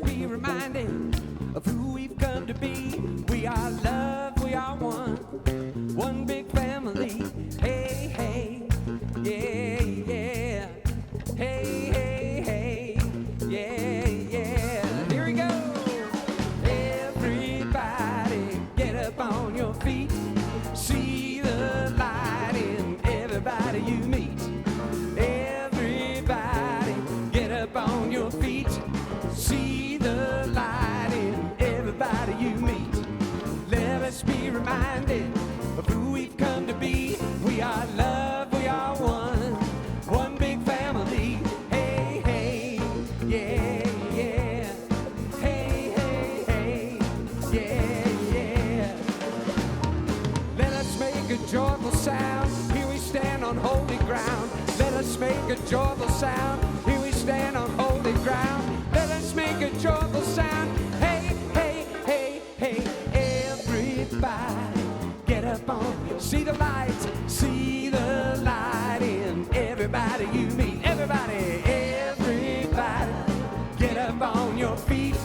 be reminded of who we've come to be. We are love, we are one big family. Hey, hey, yeah, yeah. Hey, hey, hey, yeah, yeah. Here we go. Everybody get up on your feet. See the light in everybody you meet. Everybody get up on your feet. See the light in everybody you meet. Let us be reminded of who we've come to be. We are love, we are one big family. Hey, hey, yeah, yeah. Hey, hey, hey, yeah, yeah. Let us make a joyful sound. Here we stand on holy ground. Let us make a joyful sound. Here we stand on holy ground. Let us make a joyful sound. Hey, hey, hey, hey. Everybody get up on. See the light. See the light in everybody you meet. Everybody, everybody get up on your feet.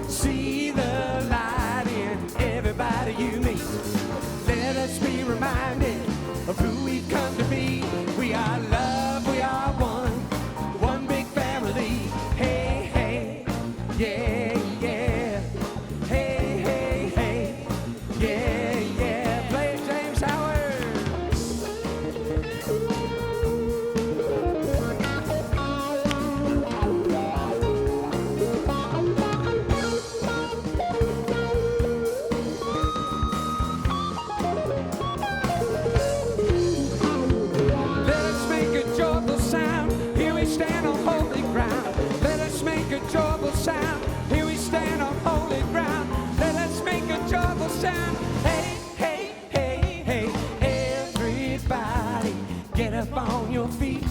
See the light in everybody you meet. Let us be reminded of who we've come to be. We are love, we are one big family. Hey, hey, yeah, yeah. Hey, hey, hey, yeah, yeah. Play it, James Howard. Let us make a joyful sound. Here we stand on holy ground. Let us make a joyful sound. Here we stand on holy ground. Let us make a joyful sound. Hey, hey, hey, hey. Everybody get up on your feet.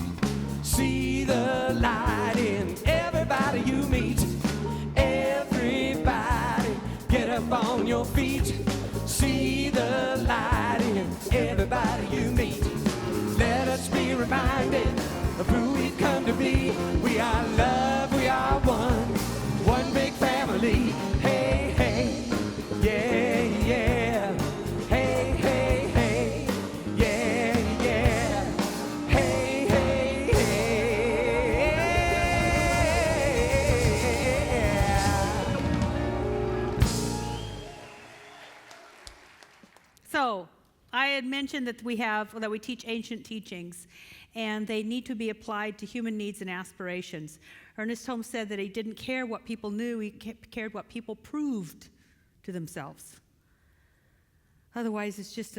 See the light in everybody you meet. Everybody get up on your feet. See the light in everybody you meet. Let us be reminded of who we've come to be. We are love, we are one big family. Hey, hey, yeah, yeah. Hey, hey, hey, yeah, yeah. Hey, hey, hey, yeah. So, I had mentioned that we teach ancient teachings, and they need to be applied to human needs and aspirations. Ernest Holmes said that he didn't care what people knew, he cared what people proved to themselves. Otherwise, it's just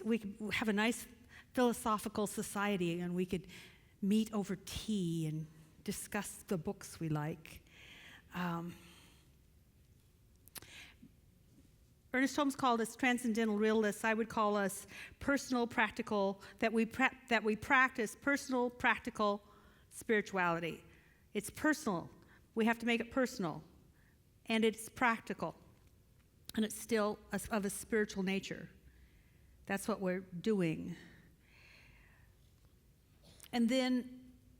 we could have a nice philosophical society, and we could meet over tea and discuss the books we like. Ernest Holmes called us transcendental realists. I would call us personal, practical, that we practice personal, practical spirituality. It's personal. We have to make it personal. And it's practical. And it's still of a spiritual nature. That's what we're doing. And then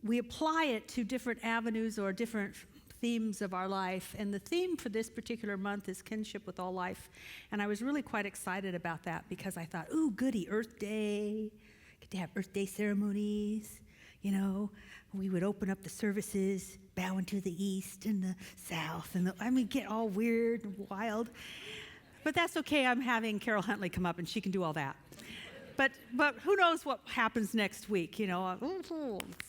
we apply it to different avenues or different themes of our life. And the theme for this particular month is kinship with all life. And I was really quite excited about that because I thought, ooh, goody, Earth Day. Get to have Earth Day ceremonies. You know, we would open up the services, bowing to the east and the south. And get all weird and wild. But that's okay. I'm having Carol Huntley come up and she can do all that. But who knows what happens next week? You know,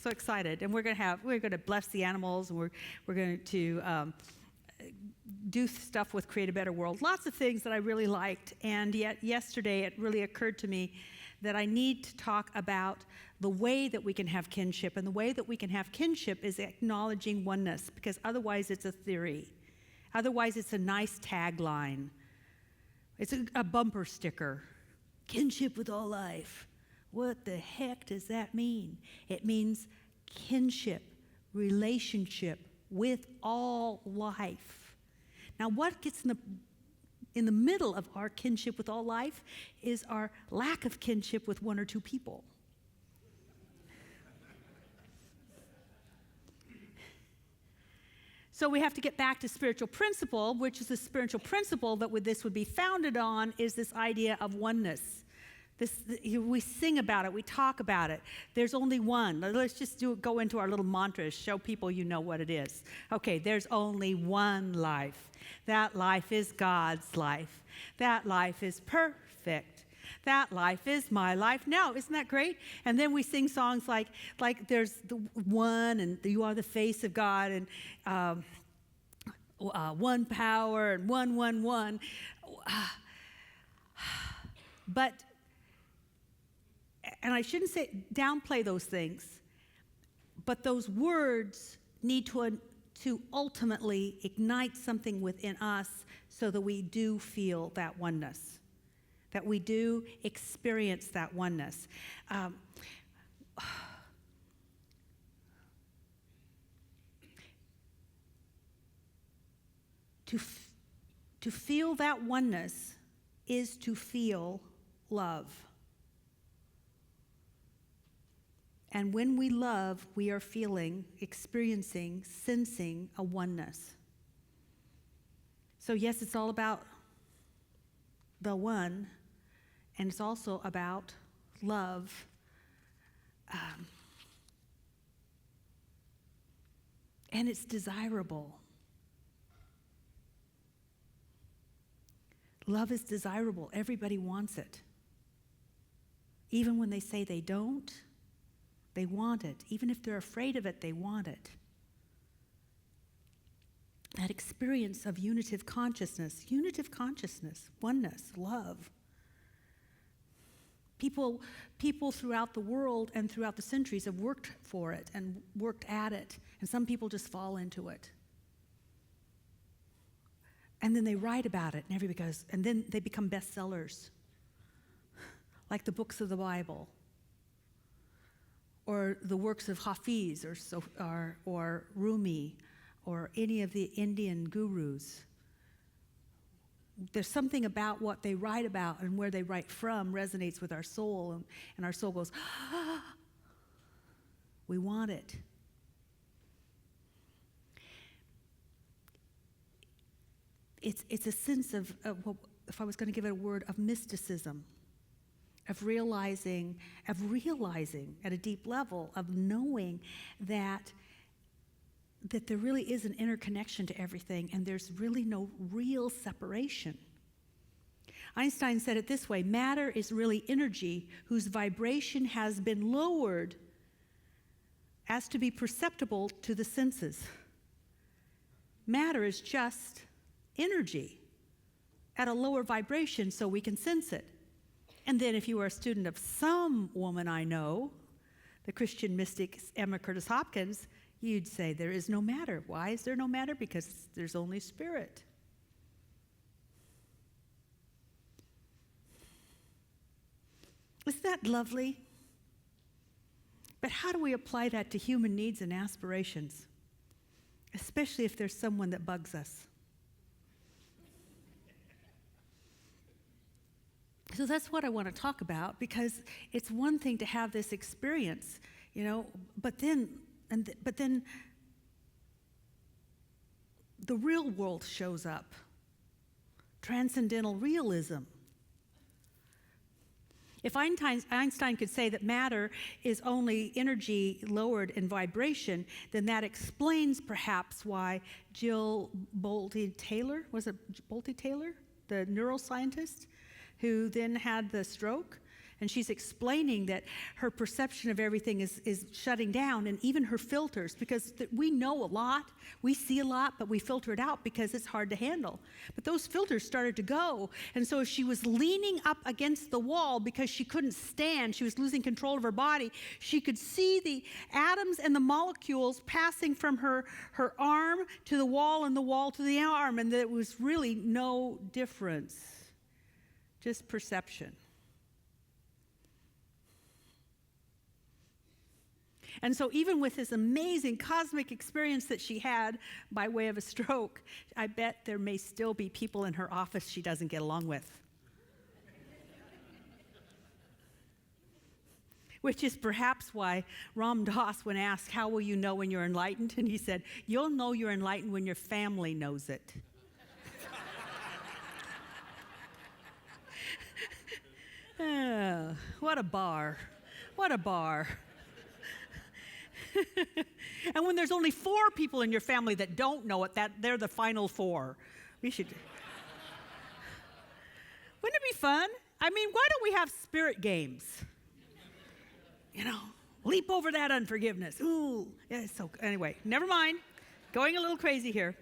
so excited, and we're going to bless the animals, and we're going to do stuff with Create a Better World. Lots of things that I really liked, and yet yesterday it really occurred to me that I need to talk about the way that we can have kinship, and the way that we can have kinship is acknowledging oneness, because otherwise it's a theory, otherwise it's a nice tagline, it's a bumper sticker. Kinship with all life. What the heck does that mean? It means kinship, relationship with all life. Now, what gets in the middle of our kinship with all life is our lack of kinship with one or two people. So we have to get back to spiritual principle, which is the spiritual principle that this would be founded on, is this idea of oneness. We sing about it, we talk about it. There's only one. Let's just go into our little mantras, show people you know what it is. Okay, there's only one life. That life is God's life. That life is perfect. That life is my life now. Isn't that great? And then we sing songs like there's the one, and you are the face of God, and one power, and one. But, and I shouldn't say downplay those things, but those words need to ultimately ignite something within us so that we do feel that oneness, that we do experience that oneness. To feel that oneness is to feel love. And when we love, we are feeling, experiencing, sensing a oneness. So yes, it's all about the one, and it's also about love. And it's desirable. Love is desirable. Everybody wants it. Even when they say they don't, they want it. Even if they're afraid of it, they want it. That experience of unitive consciousness, oneness, love. People throughout the world and throughout the centuries have worked for it and worked at it, and some people just fall into it. And then they write about it, and everybody goes, and then they become bestsellers, like the books of the Bible, or the works of Hafiz, or Rumi, or any of the Indian gurus. There's something about what they write about and where they write from resonates with our soul, and our soul goes, ah, we want it. It's a sense of if I was going to give it a word, of mysticism, of realizing at a deep level, of knowing that there really is an interconnection to everything, and there's really no real separation. Einstein said it this way: matter is really energy whose vibration has been lowered as to be perceptible to the senses. Matter is just energy at a lower vibration so we can sense it. And then if you are a student of some woman I know, the Christian mystic Emma Curtis Hopkins, you'd say there is no matter. Why is there no matter? Because there's only spirit. Isn't that lovely? But how do we apply that to human needs and aspirations? Especially if there's someone that bugs us. So that's what I want to talk about, because it's one thing to have this experience, but then the real world shows up. Transcendental realism. If Einstein could say that matter is only energy lowered in vibration, then that explains perhaps why Jill Bolte Taylor, was it Bolte Taylor, the neuroscientist, who then had the stroke, and she's explaining that her perception of everything is shutting down, and even her filters, because we know a lot, we see a lot, but we filter it out because it's hard to handle. But those filters started to go, and so she was leaning up against the wall because she couldn't stand, she was losing control of her body. She could see the atoms and the molecules passing from her arm to the wall, and the wall to the arm, and there was really no difference. Just perception. And so even with this amazing cosmic experience that she had by way of a stroke, I bet there may still be people in her office she doesn't get along with. which is perhaps why Ram Dass, when asked, how will you know when you're enlightened? And he said, you'll know you're enlightened when your family knows it. Oh, what a bar. What a bar. And when there's only 4 people in your family that don't know it, that they're the final 4. We should. Wouldn't it be fun? I mean, why don't we have spirit games? You know, leap over that unforgiveness. Ooh, yeah, so anyway, never mind. Going a little crazy here.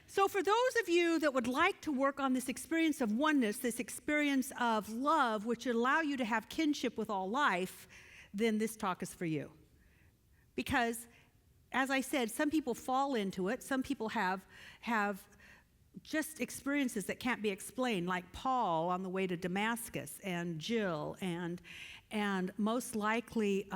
So for those of you that would like to work on this experience of oneness, this experience of love, which would allow you to have kinship with all life, then this talk is for you. Because, as I said, some people fall into it. Some people have just experiences that can't be explained, like Paul on the way to Damascus, and Jill, and most likely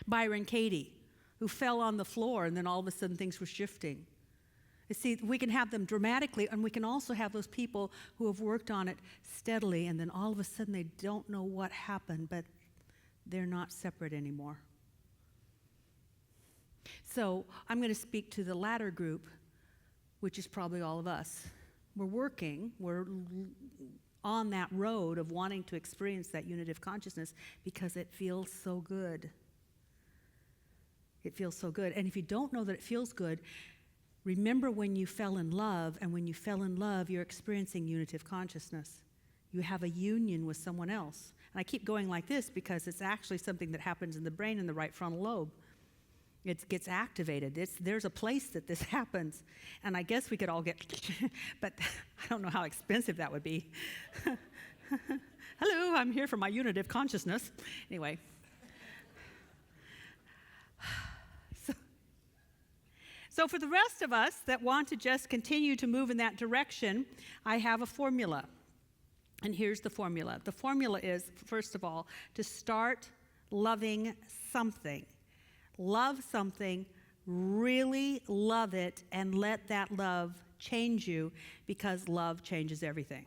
Byron Katie, who fell on the floor, and then all of a sudden things were shifting. You see, we can have them dramatically, and we can also have those people who have worked on it steadily, and then all of a sudden they don't know what happened, but they're not separate anymore. So I'm going to speak to the latter group, which is probably all of us. We're on that road of wanting to experience that unitive consciousness because it feels so good. It feels so good. And if you don't know that it feels good, remember when you fell in love, and when you fell in love, you're experiencing unitive consciousness. You have a union with someone else. And I keep going like this because it's actually something that happens in the brain in the right frontal lobe. It gets activated. There's a place that this happens. And I guess we could all get, but I don't know how expensive that would be. Hello, I'm here for my unitive consciousness. Anyway. So for the rest of us that want to just continue to move in that direction, I have a formula. And here's the formula. The formula is, first of all, to start loving something. Love something, really love it, and let that love change you, because love changes everything.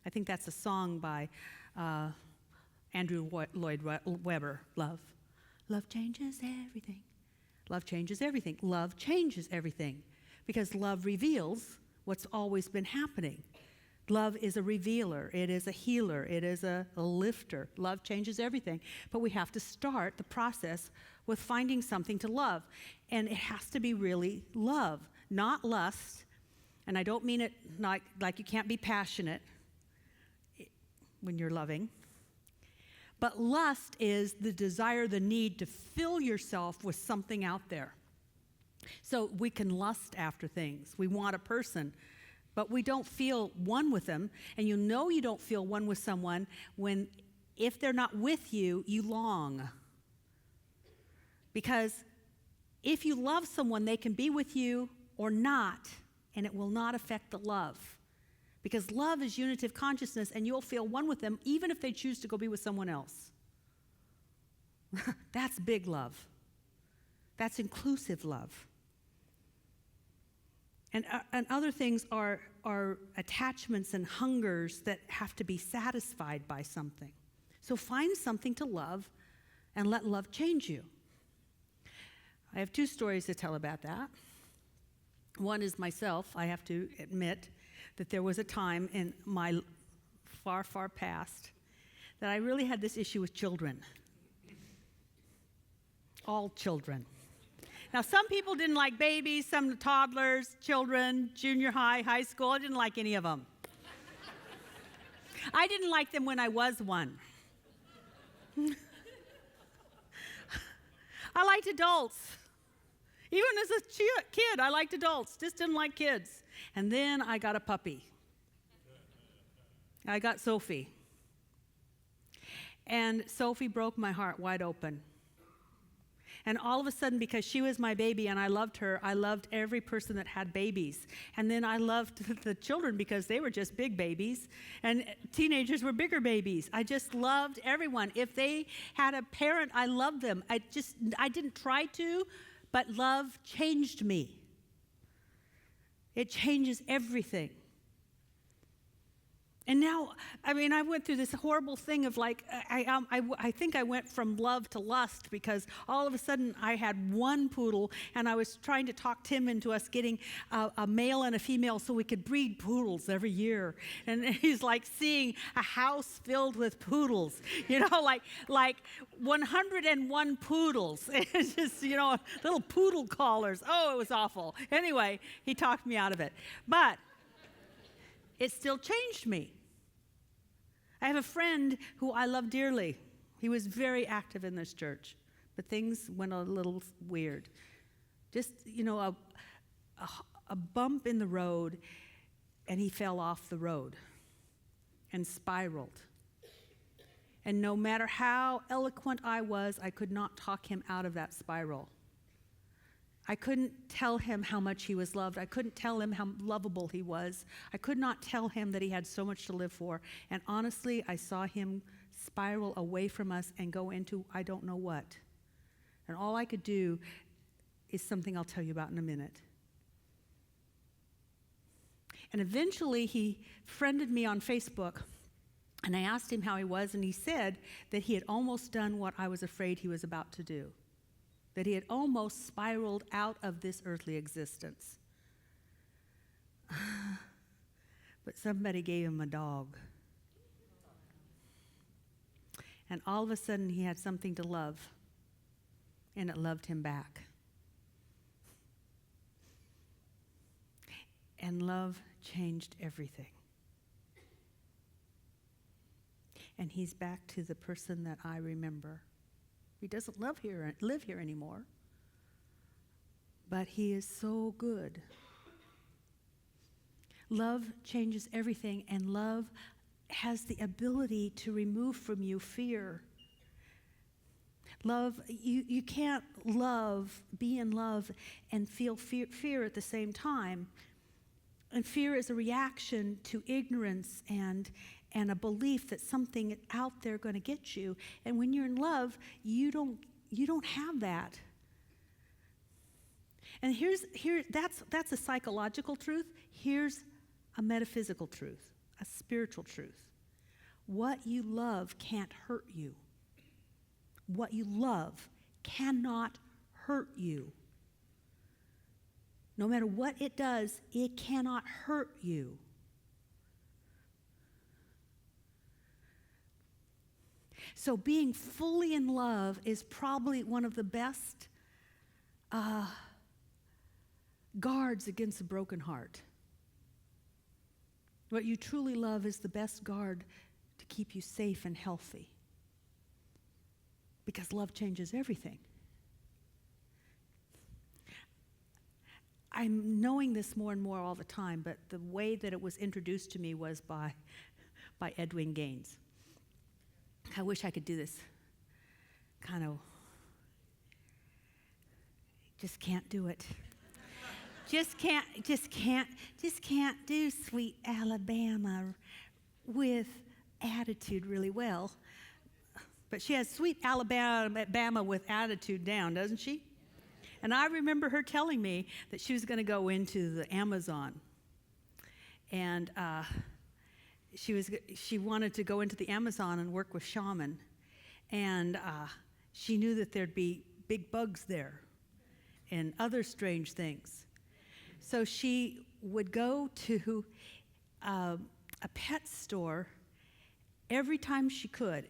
I think that's a song by Andrew Lloyd Webber. Love. Love changes everything. Love changes everything. Love changes everything, because love reveals what's always been happening. Love is a revealer. It is a healer. It is a lifter. Love changes everything. But we have to start the process with finding something to love. And it has to be really love, not lust. And I don't mean it like you can't be passionate when you're loving. But lust is the desire, the need to fill yourself with something out there. So we can lust after things. We want a person, but we don't feel one with them. And you know you don't feel one with someone when, if they're not with you, you long. Because if you love someone, they can be with you or not, and it will not affect the love. Because love is unitive consciousness, and you'll feel one with them even if they choose to go be with someone else. That's big love. That's inclusive love. And other things are attachments and hungers that have to be satisfied by something. So find something to love and let love change you. I have 2 stories to tell about that. One is myself. I have to admit that there was a time in my far, far past that I really had this issue with children. All children. Now, some people didn't like babies, some toddlers, children, junior high, high school. I didn't like any of them. I didn't like them when I was one. I liked adults. Even as a kid, I liked adults, just didn't like kids. And then I got a puppy. I got Sophie. And Sophie broke my heart wide open. And all of a sudden, because she was my baby and I loved her, I loved every person that had babies. And then I loved the children because they were just big babies. And teenagers were bigger babies. I just loved everyone. If they had a parent, I loved them. I didn't try to, but love changed me. It changes everything. And now, I mean, I went through this horrible thing of like, I think I went from love to lust, because all of a sudden I had one poodle, and I was trying to talk Tim into us getting a male and a female so we could breed poodles every year. And he's like seeing a house filled with poodles, like 101 poodles. It's just, little poodle collars. Oh, it was awful. Anyway, he talked me out of it. But it still changed me. I have a friend who I love dearly. He was very active in this church, but things went a little weird. Just, a bump in the road, and he fell off the road and spiraled. And no matter how eloquent I was, I could not talk him out of that spiral. I couldn't tell him how much he was loved. I couldn't tell him how lovable he was. I could not tell him that he had so much to live for. And honestly, I saw him spiral away from us and go into I don't know what. And all I could do is something I'll tell you about in a minute. And eventually he friended me on Facebook, and I asked him how he was, and he said that he had almost done what I was afraid he was about to do. That he had almost spiraled out of this earthly existence. But somebody gave him a dog. And all of a sudden he had something to love, and it loved him back. And love changed everything. And he's back to the person that I remember. He doesn't live here anymore. But he is so good. Love changes everything, and love has the ability to remove from you fear. Love, you can't be in love and feel fear at the same time. And fear is a reaction to ignorance and a belief that something out there going to get you. And when you're in love, you don't have that. And that's a psychological truth. Here's a metaphysical truth, a spiritual truth. What you love can't hurt you. What you love cannot hurt you. No matter what it does, it cannot hurt you. So being fully in love is probably one of the best guards against a broken heart. What you truly love is the best guard to keep you safe and healthy. Because love changes everything. I'm knowing this more and more all the time, but the way that it was introduced to me was by Edwin Gaines. I wish I could do this kind of, just can't do it. Just can't do Sweet Alabama with attitude really well. But she has Sweet Alabama with attitude down, doesn't she? And I remember her telling me that she was going to go into the Amazon. And she wanted to go into the Amazon and work with shaman. And she knew that there'd be big bugs there and other strange things. So she would go to a pet store every time she could.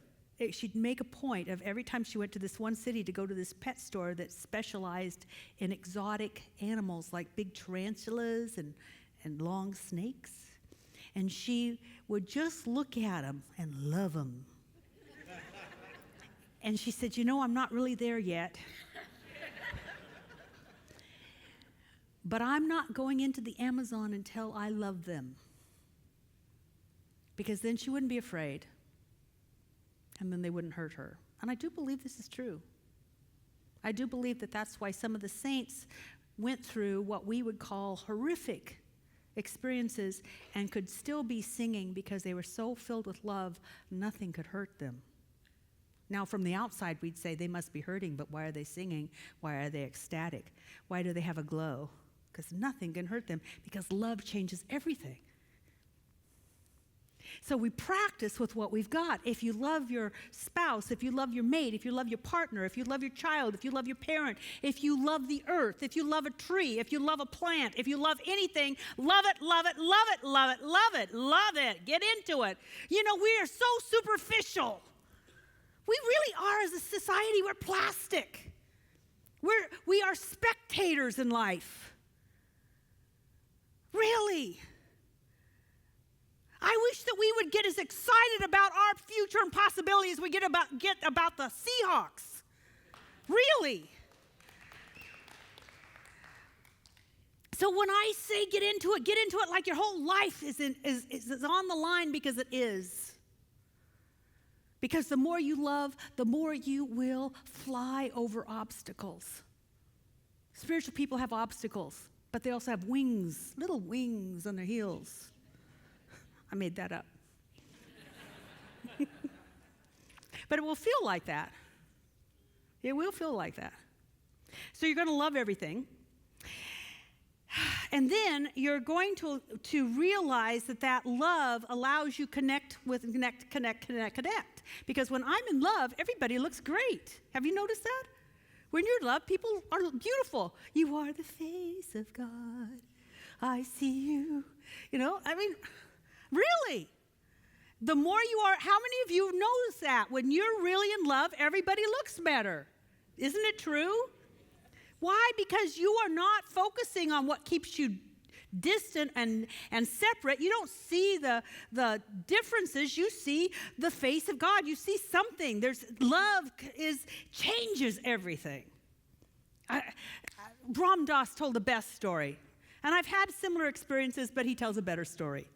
She'd make a point of every time she went to this one city to go to this pet store that specialized in exotic animals like big tarantulas and long snakes. And she would just look at them and love them. And she said, I'm not really there yet. But I'm not going into the Amazon until I love them. Because then she wouldn't be afraid. And then they wouldn't hurt her. And I do believe this is true. I do believe that that's why some of the saints went through what we would call horrific experiences and could still be singing because they were so filled with love, nothing could hurt them. Now, from the outside, we'd say they must be hurting, but why are they singing? Why are they ecstatic? Why do they have a glow? Because nothing can hurt them, because love changes everything. So we practice with what we've got. If you love your spouse, if you love your mate, if you love your partner, if you love your child, if you love your parent, if you love the earth, if you love a tree, if you love a plant, if you love anything, love it, love it, love it, love it, love it, love it. Get into it. You know, we are so superficial. We really are, as a society, we're plastic. We are spectators in life. Really. I wish that we would get as excited about our future and possibilities as we get about the Seahawks. Really. So when I say get into it like your whole life is on the line, because it is. Because the more you love, the more you will fly over obstacles. Spiritual people have obstacles, but they also have wings, little wings on their heels. I made that up. But it will feel like that. It will feel like that. So you're going to love everything. And then you're going to realize that love allows you connect. Because when I'm in love, everybody looks great. Have you noticed that? When you're in love, people are beautiful. You are the face of God. I see you. You know, I mean, really. The more you are, how many of you notice that? When you're really in love, everybody looks better. Isn't it true? Why? Because you are not focusing on what keeps you distant and separate. You don't see the differences. You see the face of God. You see something. There's love changes everything. Ram Dass told the best story. And I've had similar experiences, but he tells a better story.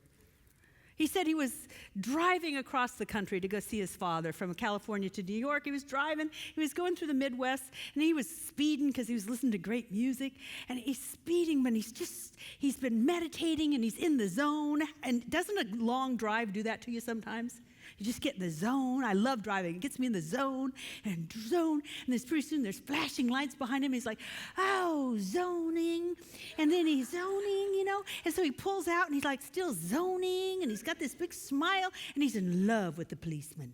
He said he was driving across the country to go see his father from California to New York. He was driving. He was going through the Midwest, and he was speeding because he was listening to great music. And he's speeding, but he's been meditating, and he's in the zone. And doesn't a long drive do that to you sometimes? You just get in the zone. I love driving. It gets me in the zone. And then pretty soon there's flashing lights behind him. He's like, oh, zoning. And then he's zoning, you know. And so he pulls out, and he's like still zoning. And he's got this big smile. And he's in love with the policeman.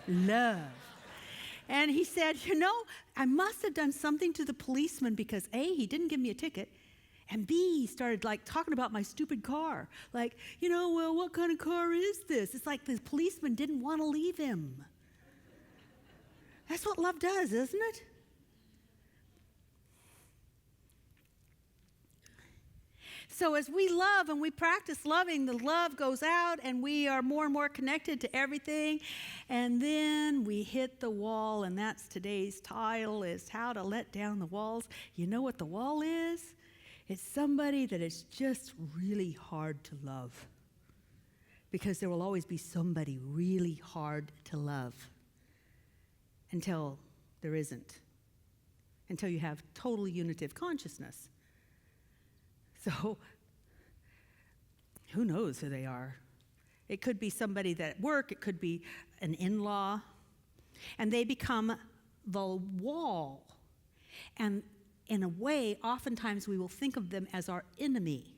Love. And he said, you know, I must have done something to the policeman because, A, he didn't give me a ticket. And B, he started like talking about my stupid car. Like, you know, well, what kind of car is this? It's like the policeman didn't want to leave him. That's what love does, isn't it? So as we love and we practice loving, the love goes out and we are more and more connected to everything. And then we hit the wall, and that's today's title, is how to let down the walls. You know what the wall is? It's somebody that is just really hard to love, because there will always be somebody really hard to love until there isn't, until you have total unity of consciousness. So who knows who they are? It could be somebody that at work, it could be an in-law, and they become the wall. And in a way, oftentimes we will think of them as our enemy.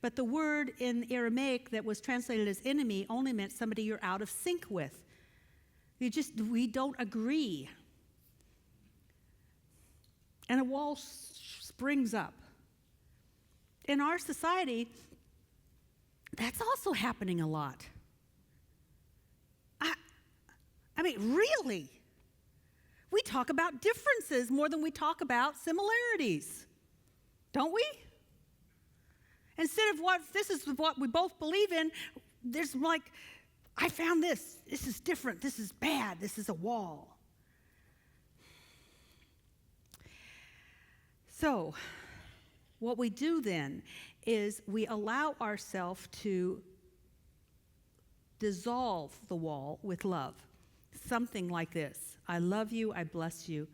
But the word in Aramaic that was translated as enemy only meant somebody you're out of sync with. We don't agree. And a wall springs up. In our society, that's also happening a lot. I mean, really? We talk about differences more than we talk about similarities, don't we? Instead of this is what we both believe in, there's like, I found this is different, this is bad, this is a wall. So, what we do then is we allow ourselves to dissolve the wall with love. Something like this: I love you, I bless you,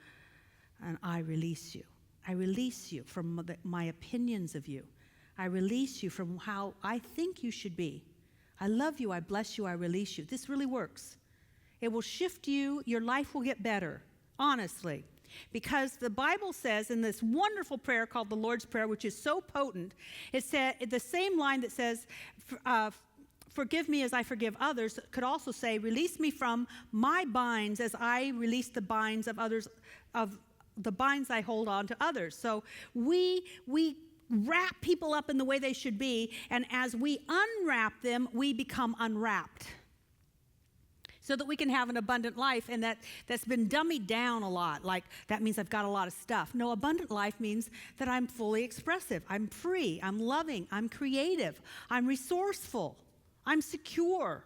and I release you. I release you from my opinions of you. I release you from how I think you should be. I love you, I bless you, I release you. This really works. It will shift you. Your life will get better, honestly. Because the Bible says in this wonderful prayer called the Lord's Prayer, which is so potent, it said the same line that says, forgive me as I forgive others could also say, release me from my binds as I release the binds of others, of the binds I hold on to others. So we wrap people up in the way they should be, and as we unwrap them, we become unwrapped. So that we can have an abundant life, and that's been dummied down a lot. Like, that means I've got a lot of stuff. No, abundant life means that I'm fully expressive. I'm free. I'm loving. I'm creative. I'm resourceful. I'm secure.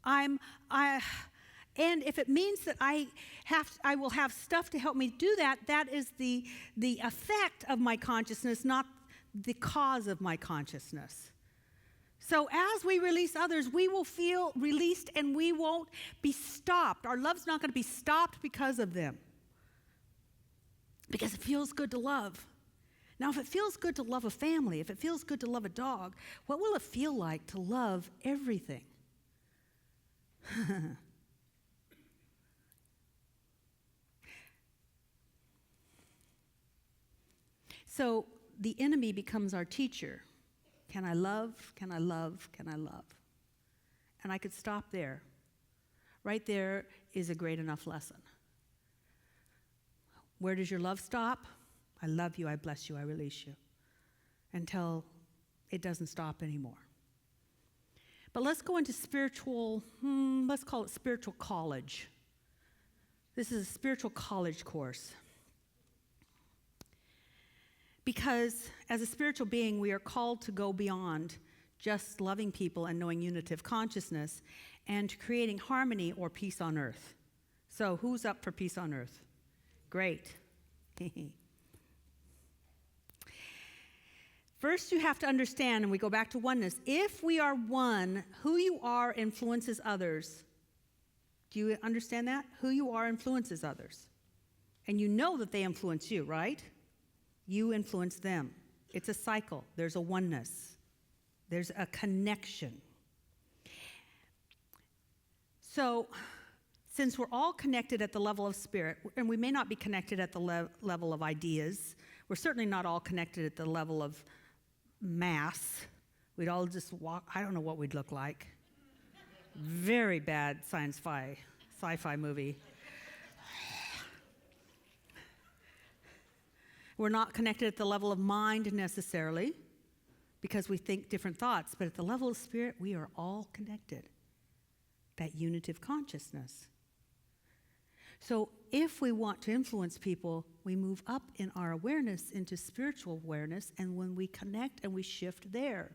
And if it means that I will have stuff to help me do that, that is the effect of my consciousness, not the cause of my consciousness. So as we release others, we will feel released and we won't be stopped. Our love's not going to be stopped because of them. Because it feels good to love. Now, if it feels good to love a family, if it feels good to love a dog, what will it feel like to love everything? So the enemy becomes our teacher. Can I love? Can I love? Can I love? And I could stop there. Right there is a great enough lesson. Where does your love stop? I love you, I bless you, I release you. Until it doesn't stop anymore. But let's go into spiritual, let's call it spiritual college. This is a spiritual college course. Because as a spiritual being, we are called to go beyond just loving people and knowing unitive consciousness and creating harmony or peace on earth. So who's up for peace on earth? Great. First, you have to understand, and we go back to oneness, if we are one, who you are influences others. Do you understand that? Who you are influences others. And you know that they influence you, right? You influence them. It's a cycle. There's a oneness. There's a connection. So, since we're all connected at the level of spirit, and we may not be connected at the level of ideas, we're certainly not all connected at the level of mass. We'd all just walk, I don't know what we'd look like. Very bad sci-fi movie. We're not connected at the level of mind necessarily, because we think different thoughts, but at the level of spirit, we are all connected. That unitive consciousness. So if we want to influence people, we move up in our awareness into spiritual awareness, and when we connect and we shift there.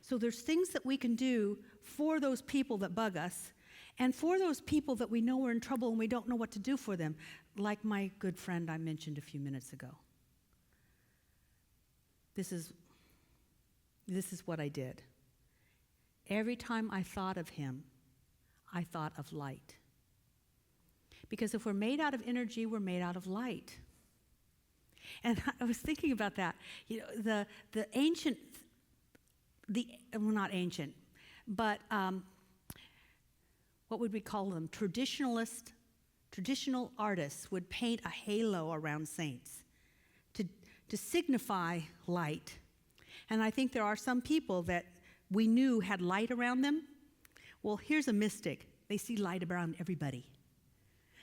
So there's things that we can do for those people that bug us, and for those people that we know are in trouble and we don't know what to do for them, like my good friend I mentioned a few minutes ago. This is what I did. Every time I thought of him, I thought of light. Because if we're made out of energy, we're made out of light. And I was thinking about that. You know, the ancient, well, not ancient, but what would we call them? Traditional artists would paint a halo around saints to signify light. And I think there are some people that we knew had light around them. Well, here's a mystic. They see light around everybody.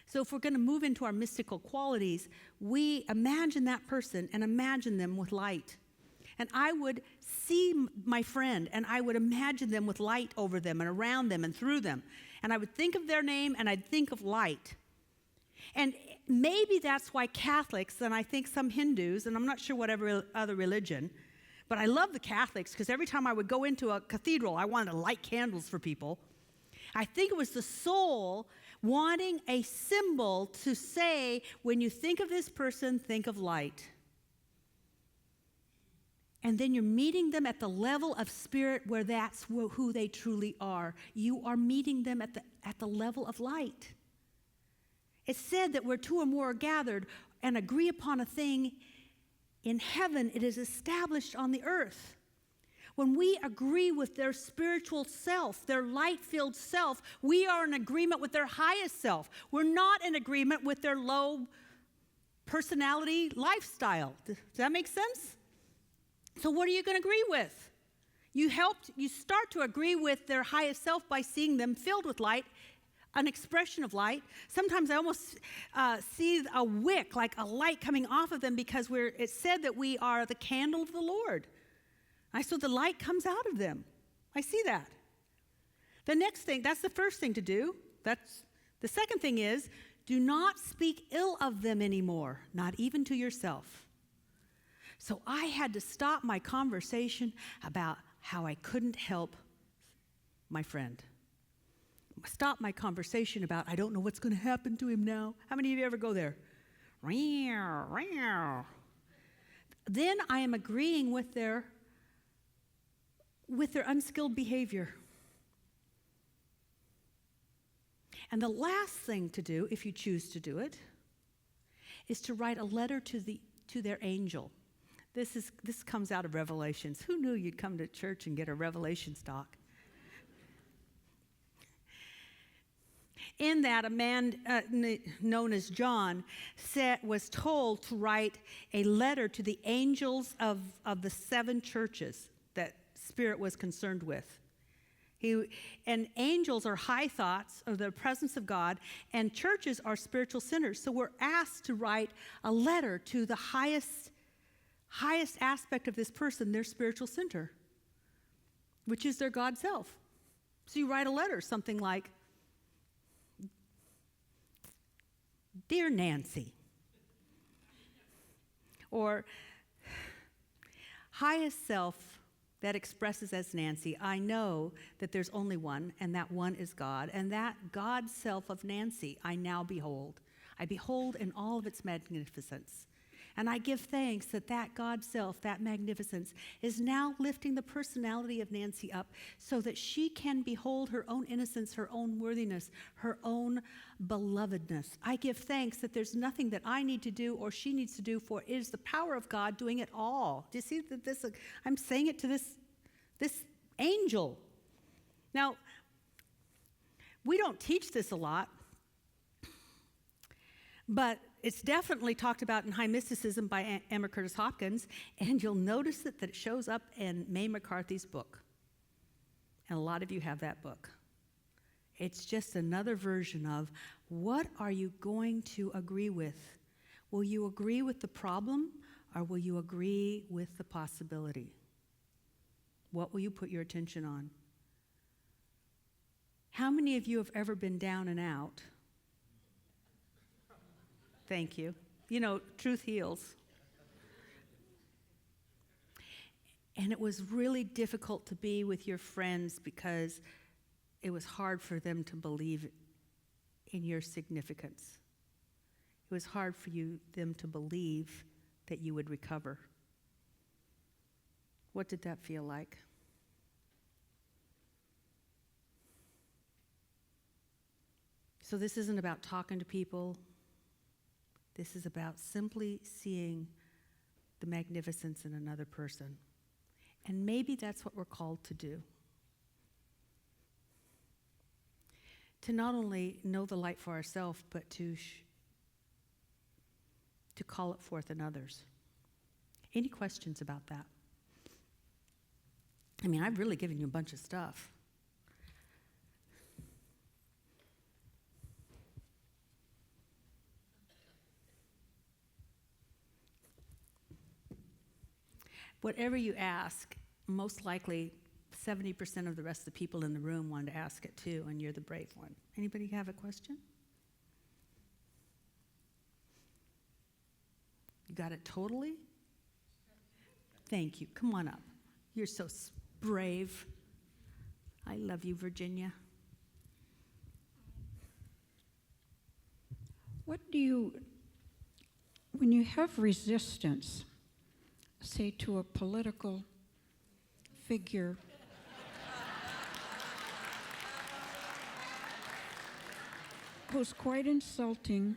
So if we're going to move into our mystical qualities, we imagine that person and imagine them with light. And I would see my friend, and I would imagine them with light over them and around them and through them. And I would think of their name, and I'd think of light. And maybe that's why Catholics, and I think some Hindus, and I'm not sure whatever other religion, but I love the Catholics because every time I would go into a cathedral, I wanted to light candles for people. I think it was the soul wanting a symbol to say, when you think of this person, think of light. And then you're meeting them at the level of spirit where that's who they truly are. You are meeting them at the level of light. It's said that where two or more are gathered and agree upon a thing, in heaven it is established on the earth. When we agree with their spiritual self, their light-filled self, we are in agreement with their highest self. We're not in agreement with their low personality lifestyle. Does that make sense? So what are you going to agree with? You start to agree with their highest self by seeing them filled with light, an expression of light. Sometimes I almost see a wick, like a light coming off of them, because it's said that we are the candle of the Lord. So the light comes out of them. I see that. The next thing, that's the first thing to do. The second thing is, do not speak ill of them anymore, not even to yourself. So I had to stop my conversation about how I couldn't help my friend. Stop my conversation about, I don't know what's going to happen to him now. How many of you ever go there? Then I am agreeing with their unskilled behavior. And the last thing to do, if you choose to do it, is to write a letter to their angel. This comes out of Revelations. Who knew you'd come to church and get a Revelations talk? In that, a man known as John was told to write a letter to the angels of the 7 churches that Spirit was concerned with. And angels are high thoughts of the presence of God, and churches are spiritual centers. So we're asked to write a letter to the highest aspect of this person, their spiritual center, which is their God self. So you write a letter, something like, Dear Nancy, or highest self that expresses as Nancy, I know that there's only one, and that one is God, and that God self of Nancy I now behold. I behold in all of its magnificence. And I give thanks that God self, that magnificence, is now lifting the personality of Nancy up so that she can behold her own innocence, her own worthiness, her own belovedness. I give thanks that there's nothing that I need to do or she needs to do, for it is the power of God doing it all. Do you see that this? I'm saying it to this angel. Now, we don't teach this a lot, but it's definitely talked about in High Mysticism by Emma Curtis Hopkins, and you'll notice that it shows up in Mae McCarthy's book. And a lot of you have that book. It's just another version of, what are you going to agree with? Will you agree with the problem, or will you agree with the possibility? What will you put your attention on? How many of you have ever been down and out? Thank you. You know, truth heals. And it was really difficult to be with your friends because it was hard for them to believe in your significance. It was hard for them to believe that you would recover. What did that feel like? So this isn't about talking to people. This is about simply seeing the magnificence in another person. And maybe that's what we're called to do. To not only know the light for ourselves, but to call it forth in others. Any questions about that? I mean, I've really given you a bunch of stuff. Whatever you ask, most likely 70% of the rest of the people in the room wanted to ask it too, and you're the brave one. Anybody have a question? You got it totally? Thank you. Come on up. You're so brave. I love you, Virginia. When you have resistance, say to a political figure, who's quite insulting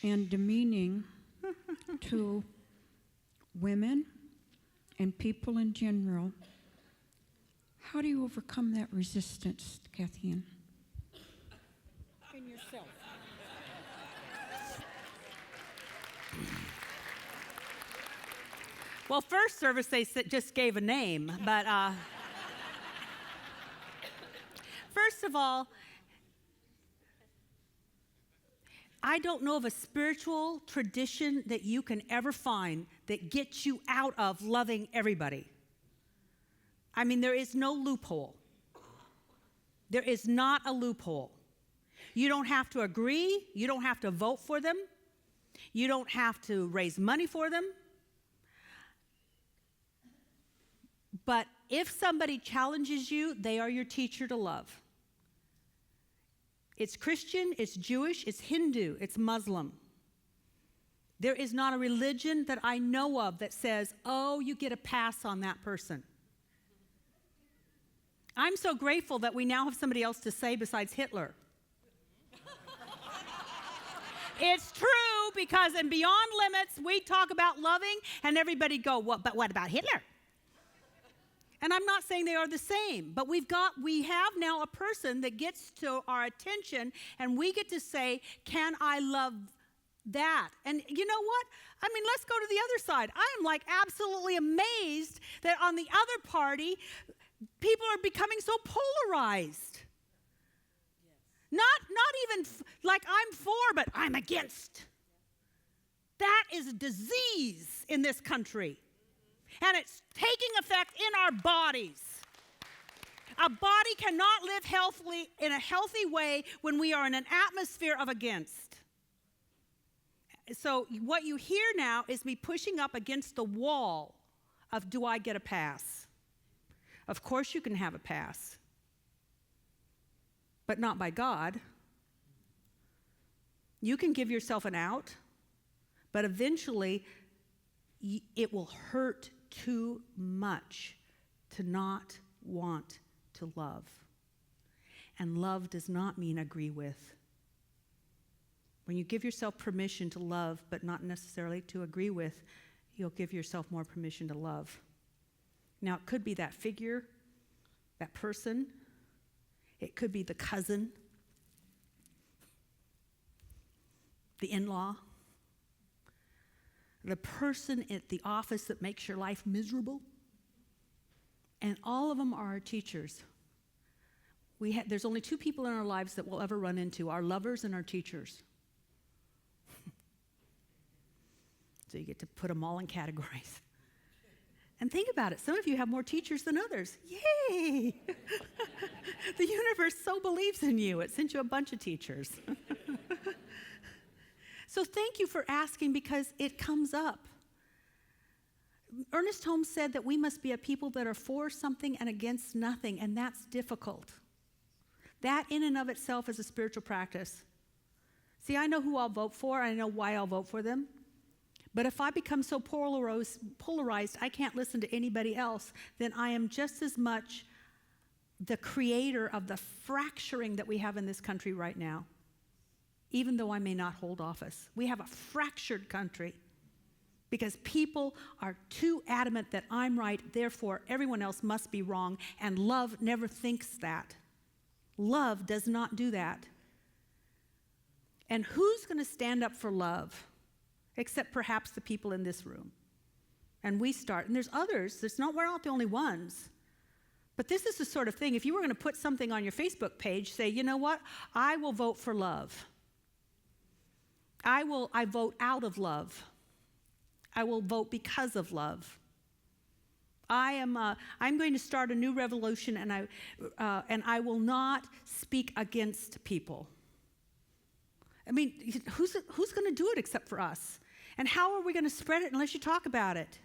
and demeaning to women and people in general, how do you overcome that resistance, Kathianne? In yourself. Well, first service they just gave a name, but first of all, I don't know of a spiritual tradition that you can ever find that gets you out of loving everybody. I mean, there is no loophole. There is not a loophole. You don't have to agree. You don't have to vote for them. You don't have to raise money for them. But if somebody challenges you, they are your teacher to love. It's Christian, it's Jewish, it's Hindu, it's Muslim. There is not a religion that I know of that says, oh, you get a pass on that person. I'm so grateful that we now have somebody else to say besides Hitler. It's true, because in Beyond Limits, we talk about loving, and everybody go, but what about Hitler? And I'm not saying they are the same, but we have now a person that gets to our attention, and we get to say, can I love that? And you know what? I mean, let's go to the other side. I am like absolutely amazed that on the other party, people are becoming so polarized. Yes. Not even like I'm for, but I'm against. That is a disease in this country. And it's taking effect in our bodies. A body cannot live healthily in a healthy way when we are in an atmosphere of against. So what you hear now is me pushing up against the wall of, do I get a pass? Of course you can have a pass, but not by God. You can give yourself an out, but eventually it will hurt too much to not want to love. And love does not mean agree with. When you give yourself permission to love, but not necessarily to agree with, you'll give yourself more permission to love. Now, it could be that figure, that person. It could be the cousin, the in-law, the person at the office that makes your life miserable. And all of them are our teachers. There's only two people in our lives that we'll ever run into, our lovers and our teachers. So you get to put them all in categories. And think about it. Some of you have more teachers than others. Yay! The universe so believes in you. It sent you a bunch of teachers. So thank you for asking, because it comes up. Ernest Holmes said that we must be a people that are for something and against nothing, and that's difficult. That in and of itself is a spiritual practice. See, I know who I'll vote for, and I know why I'll vote for them. But if I become so polarized, I can't listen to anybody else, then I am just as much the creator of the fracturing that we have in this country right now, even though I may not hold office. We have a fractured country because people are too adamant that I'm right, therefore everyone else must be wrong, and love never thinks that. Love does not do that. And who's going to stand up for love? Except perhaps the people in this room. And we start, and there's others, we're not the only ones. But this is the sort of thing, if you were going to put something on your Facebook page, say, you know what, I will vote for love. I vote out of love. I will vote because of love. I'm going to start a new revolution, and I will not speak against people. I mean, who's going to do it except for us? And how are we going to spread it unless you talk about it?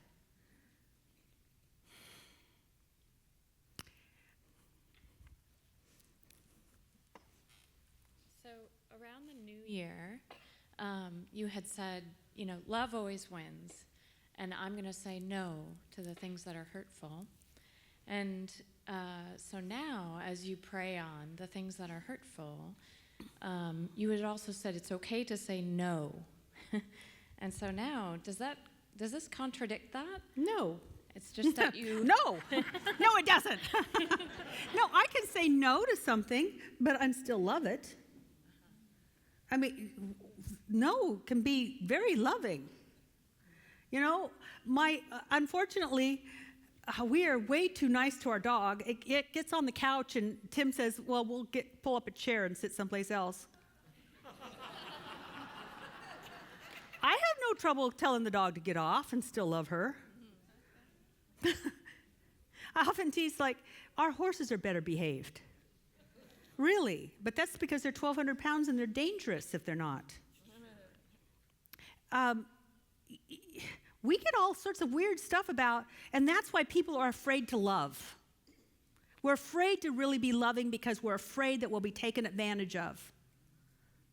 So around the new year, you had said, love always wins. And I'm going to say no to the things that are hurtful. And so now, as you pray on the things that are hurtful, you had also said it's okay to say no. And so now, does this contradict that? No. It's just that you... No. No, it doesn't. No, I can say no to something, but I still love it. I mean, no can be very loving. You know, unfortunately, we are way too nice to our dog. It gets on the couch and Tim says, well, we'll pull up a chair and sit someplace else. I have no trouble telling the dog to get off and still love her. I often tease, like, our horses are better behaved. Really, but that's because they're 1,200 pounds and they're dangerous if they're not. We get all sorts of weird stuff about, and that's why people are afraid to love. We're afraid to really be loving because we're afraid that we'll be taken advantage of.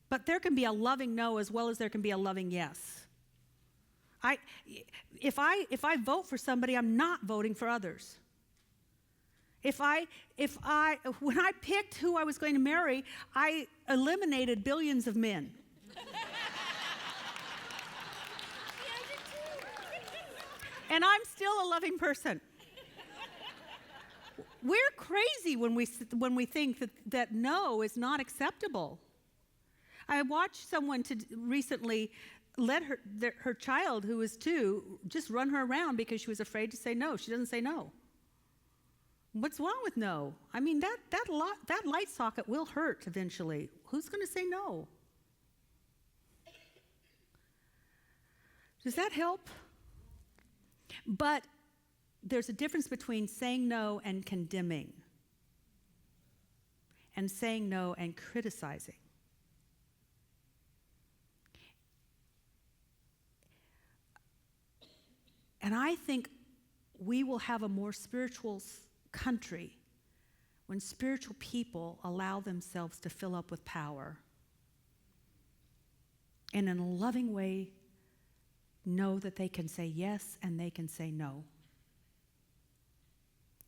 But there can be a loving no as well as there can be a loving yes. If I vote for somebody, I'm not voting for others. When I picked who I was going to marry, I eliminated billions of men. And I'm still a loving person. We're crazy when we think that no is not acceptable. I watched someone recently let her child, who was 2, just run her around because she was afraid to say no. She doesn't say no. What's wrong with no? I mean, that light socket will hurt eventually. Who's going to say no? Does that help? But there's a difference between saying no and condemning, and saying no and criticizing. And I think we will have a more spiritual country when spiritual people allow themselves to fill up with power and in a loving way know that they can say yes and they can say no.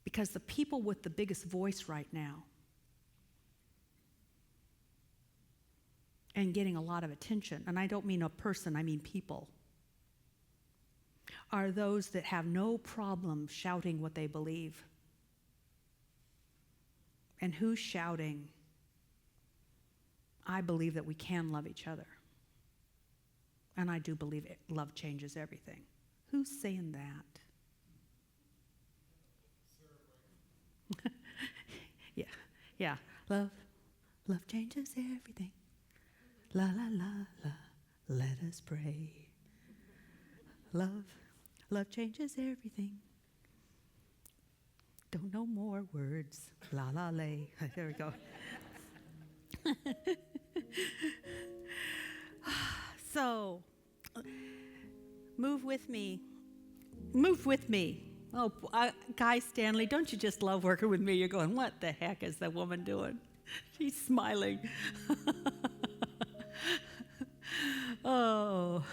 Because the people with the biggest voice right now and getting a lot of attention, and I don't mean a person, I mean people, are those that have no problem shouting what they believe. And who's shouting? I believe that we can love each other. And I do believe love changes everything. Who's saying that? Yeah. Love changes everything. La la la la, let us pray. Love changes everything. Don't know more words. La la lay. There we go. So, move with me. Move with me. Oh, Guy Stanley, don't you just love working with me? You're going, what the heck is that woman doing? She's smiling. Oh.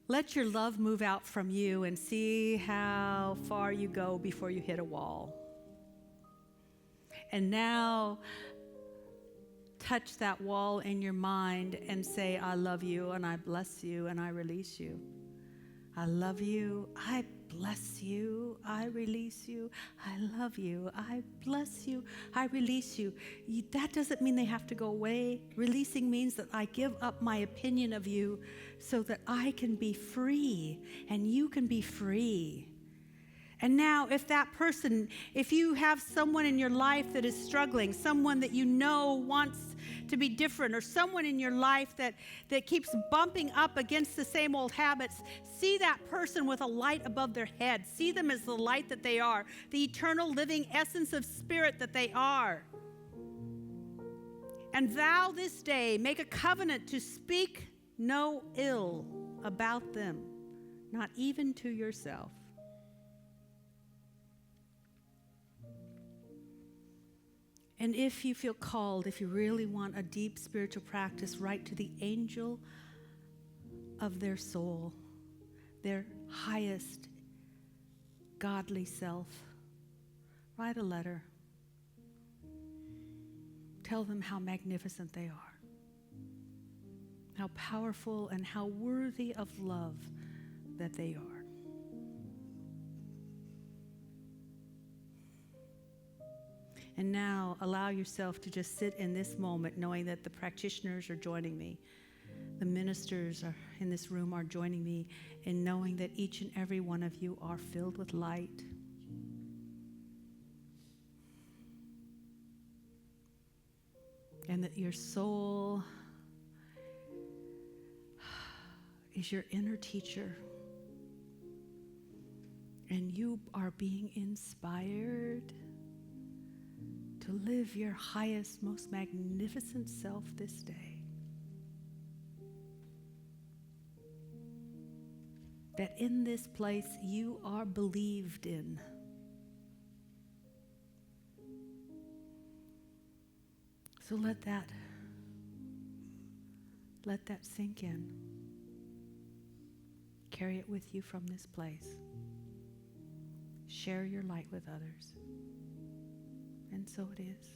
Let your love move out from you and see how far you go before you hit a wall. And now, touch that wall in your mind and say, I love you and I bless you and I release you. I love you, I bless you, I release you, I love you, I bless you, I release you. That doesn't mean they have to go away. Releasing means that I give up my opinion of you so that I can be free and you can be free. And now if you have someone in your life that is struggling, someone that you know wants to be different, or someone in your life that keeps bumping up against the same old habits, see that person with a light above their head. See them as the light that they are, the eternal living essence of spirit that they are. And vow this day, make a covenant to speak no ill about them, not even to yourself. And if you feel called, if you really want a deep spiritual practice, write to the angel of their soul, their highest godly self. Write a letter. Tell them how magnificent they are, how powerful and how worthy of love that they are. And now allow yourself to just sit in this moment knowing that the practitioners are joining me. the ministers are in this room are joining me in knowing that each and every one of you are filled with light. And that your soul is your inner teacher. And you are being inspired to live your highest, most magnificent self this day. That in this place you are believed in. So let that sink in. Carry it with you from this place. Share your light with others. And so it is.